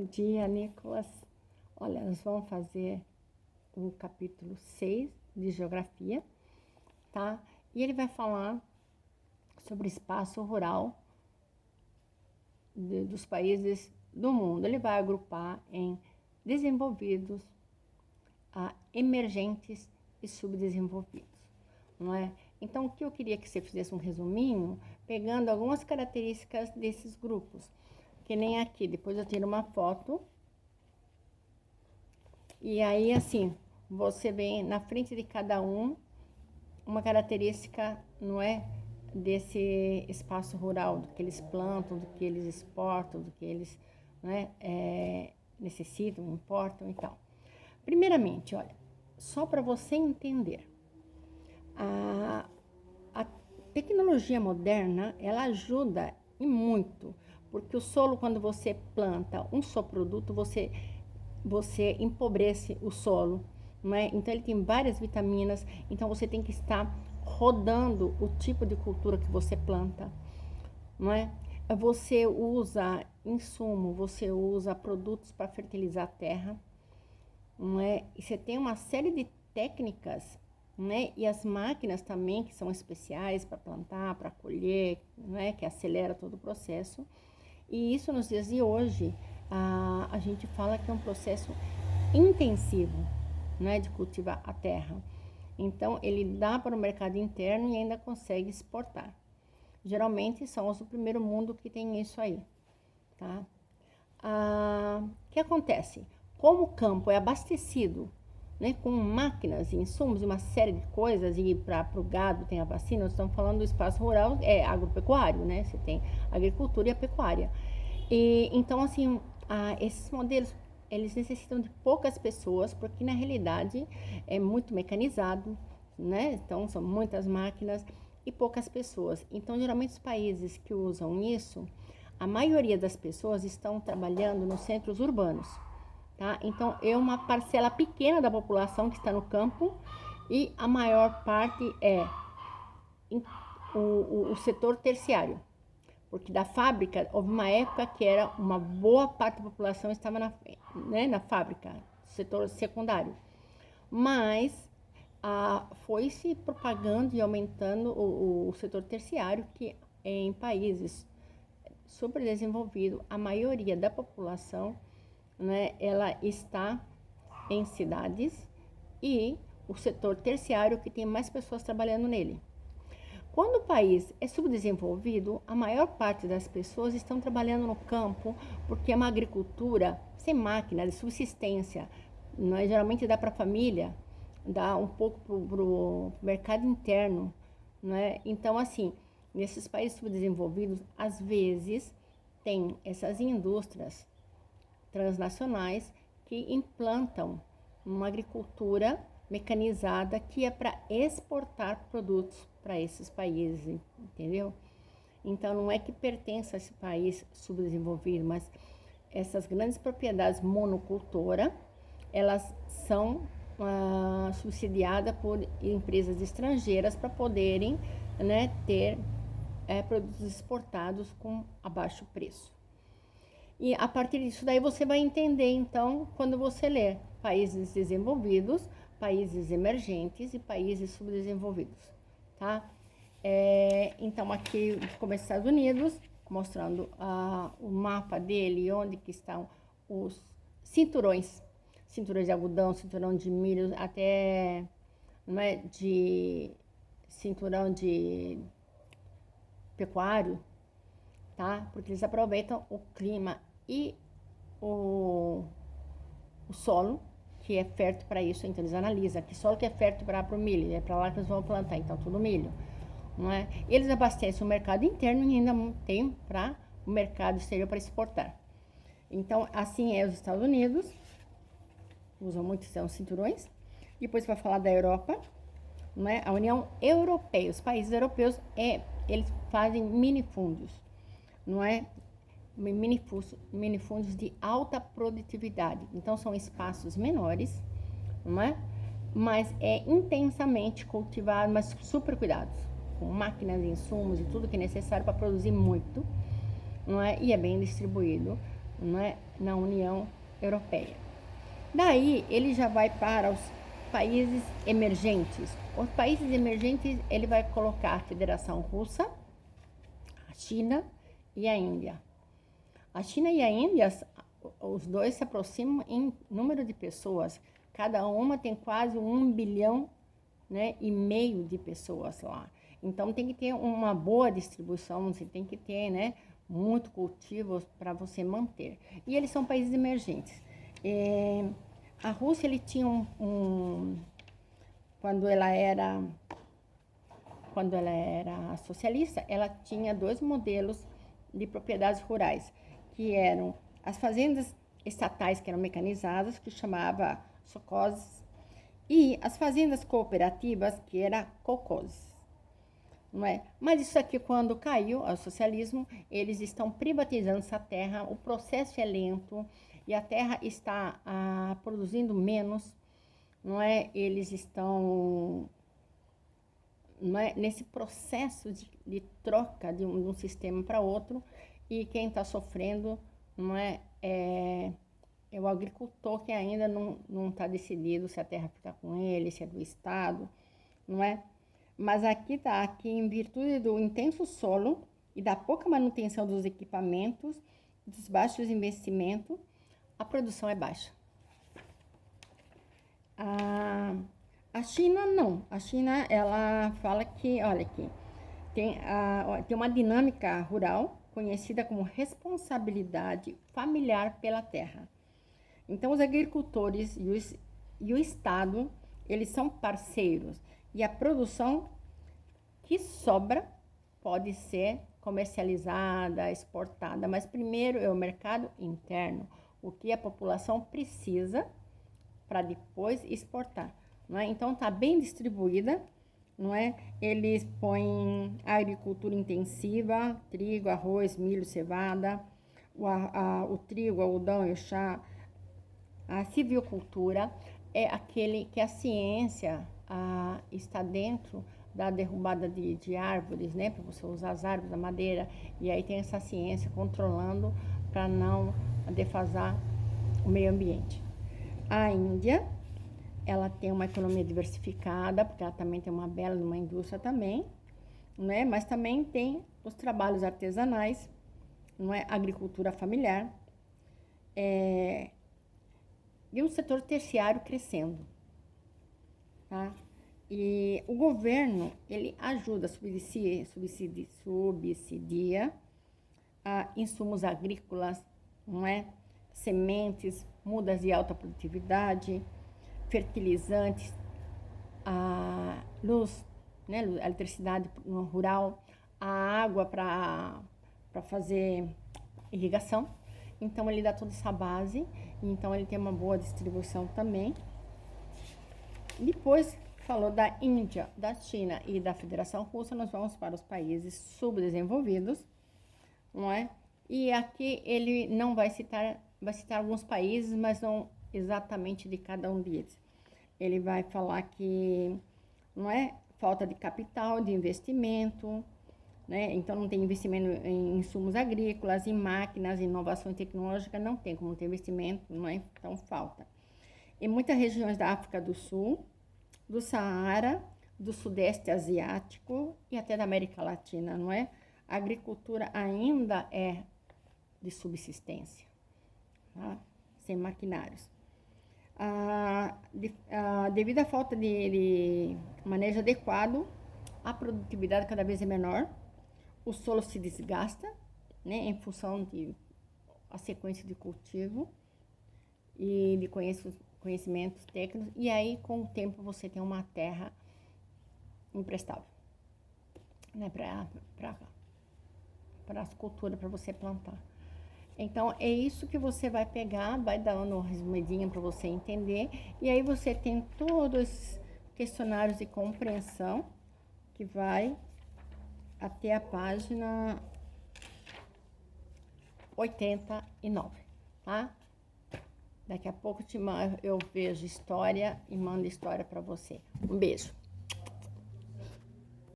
Bom dia, Nicolas. Olha, nós vamos fazer o capítulo 6 de Geografia, tá? E ele vai falar sobre o espaço rural dos países do mundo. Ele vai agrupar em desenvolvidos, emergentes e subdesenvolvidos, não é? Então, o que eu queria que você fizesse um resuminho, pegando algumas características desses grupos. Que nem aqui, depois eu tiro uma foto. E aí, assim, você vê na frente de cada um uma característica, não é? Desse espaço rural, do que eles plantam, do que eles exportam, do que eles, não é, necessitam, importam e tal. Primeiramente, olha, só para você entender, a tecnologia moderna, ela ajuda e muito, porque o solo, quando você planta um só produto, você empobrece o solo, não é? Então ele tem várias vitaminas, então você tem que estar rodando o tipo de cultura que você planta, não é? Você usa insumo, você usa produtos para fertilizar a terra, não é? E você tem uma série de técnicas, né? E as máquinas também que são especiais para plantar, para colher, né? Que acelera todo o processo. E isso nos dias de hoje, a gente fala que é um processo intensivo, né? De cultivar a terra. Então, ele dá para o mercado interno e ainda consegue exportar. Geralmente, são os do primeiro mundo que tem isso aí, tá? O que acontece? Como o campo é abastecido, né, com máquinas e insumos e uma série de coisas, e para o gado tem a vacina, nós estamos falando do espaço rural, é agropecuário, né? Você tem a agricultura e a pecuária. E, então, assim, esses modelos, eles necessitam de poucas pessoas, porque na realidade é muito mecanizado, né? Então, são muitas máquinas e poucas pessoas. Então, geralmente os países que usam isso, a maioria das pessoas estão trabalhando nos centros urbanos, tá? Então, é uma parcela pequena da população que está no campo e a maior parte é o setor terciário. Porque da fábrica, houve uma época que era uma boa parte da população estava na fábrica, setor secundário. Mas foi se propagando e aumentando o setor terciário, que em países superdesenvolvidos, a maioria da população, né, ela está em cidades, e o setor terciário que tem mais pessoas trabalhando nele. Quando o país é subdesenvolvido, a maior parte das pessoas estão trabalhando no campo, porque é uma agricultura sem máquina, de subsistência. Não é? Geralmente dá para a família, dá um pouco para o mercado interno. Não é? Então, assim, nesses países subdesenvolvidos, às vezes, tem essas indústrias transnacionais que implantam uma agricultura mecanizada que é para exportar produtos para esses países, entendeu? Então, não é que pertence a esse país subdesenvolvido, mas essas grandes propriedades monocultoras, elas são subsidiadas por empresas estrangeiras para poderem, né, ter produtos exportados com baixo preço. E a partir disso daí você vai entender, então, quando você ler países desenvolvidos, países emergentes e países subdesenvolvidos, tá? Então, aqui como Estados Unidos, mostrando o mapa dele, onde que estão os cinturões de algodão, cinturão de milho, até, não é, de cinturão de pecuário, tá? Porque eles aproveitam o clima e o solo, que é fértil para isso. Então eles analisam que solo que é fértil para o milho, é para lá que eles vão plantar, então tudo milho, não é? Eles abastecem o mercado interno e ainda tem para o mercado exterior para exportar. Então, assim é os Estados Unidos, usam muito os cinturões. Depois vai falar da Europa, não é? A União Europeia, os países europeus, eles fazem minifúndios, não é? Minifúndios de alta produtividade. Então, são espaços menores, não é? Mas é intensamente cultivado, mas super cuidados, com máquinas, insumos e tudo que é necessário para produzir muito, não é? E é bem distribuído não é, na União Europeia. Daí ele já vai para os países emergentes. Os países emergentes ele vai colocar a Federação Russa, a China e a Índia. A China e a Índia, os dois se aproximam em número de pessoas. Cada uma tem quase 1,5 bilhão, né, de pessoas lá. Então tem que ter uma boa distribuição, você tem que ter, né, muito cultivos para você manter. E eles são países emergentes. A Rússia ele tinha quando ela era socialista, ela tinha 2 modelos de propriedades rurais, que eram as fazendas estatais, que eram mecanizadas, que chamava sovkhozes, e as fazendas cooperativas, que era kolkhozes. Não é? Mas isso aqui, quando caiu o socialismo, eles estão privatizando essa terra, o processo é lento e a terra está produzindo menos, não é? Eles estão, não é, nesse processo de troca de um sistema para outro, e quem está sofrendo, não é, é o agricultor, que ainda não está decidido se a terra fica com ele, se é do Estado, não é? Mas aqui em virtude do intenso solo e da pouca manutenção dos equipamentos, dos baixos investimentos, a produção é baixa. A China não. A China, ela fala que, olha aqui, tem uma dinâmica rural conhecida como responsabilidade familiar pela terra. Então, os agricultores e o Estado, eles são parceiros. E a produção que sobra pode ser comercializada, exportada, mas primeiro é o mercado interno, o que a população precisa para depois exportar, não é? Então está bem distribuída, não é? Eles põem a agricultura intensiva, trigo, arroz, milho, cevada, o trigo, o algodão e o chá. A silvicultura é aquele que a ciência está dentro da derrubada de árvores, né, para você usar as árvores, a madeira, e aí tem essa ciência controlando para não defasar o meio ambiente. A Índia, ela tem uma economia diversificada, porque ela também tem uma bela indústria também, né, mas também tem os trabalhos artesanais, não é, agricultura familiar, e um setor terciário crescendo, tá? E o governo, ele ajuda, subsidia insumos agrícolas, não é? Sementes, mudas de alta produtividade, fertilizantes, a luz, né? A eletricidade no rural, a água para fazer irrigação. Então, ele dá toda essa base, então ele tem uma boa distribuição também. Depois, falou da Índia, da China e da Federação Russa, nós vamos para os países subdesenvolvidos, não é? E aqui ele não vai citar alguns países, mas não exatamente de cada um deles. Ele vai falar que, não é, falta de capital, de investimento, né? Então não tem investimento em insumos agrícolas, em máquinas, em inovação tecnológica, não tem como ter investimento, não é? Então falta. Em muitas regiões da África do Sul, do Saara, do Sudeste Asiático e até da América Latina, não é? A agricultura ainda é de subsistência, tá? Sem maquinários. Devido à falta de manejo adequado, a produtividade cada vez é menor, o solo se desgasta, né, em função a sequência de cultivo e de conhecimentos técnicos, e aí com o tempo você tem uma terra imprestável, né, para as culturas, para você plantar. Então é isso que você vai pegar, vai dando uma resumidinha para você entender, e aí você tem todos esses questionários de compreensão que vai até a página 89, tá? Daqui a pouco eu vejo história e mando história para você. Um beijo.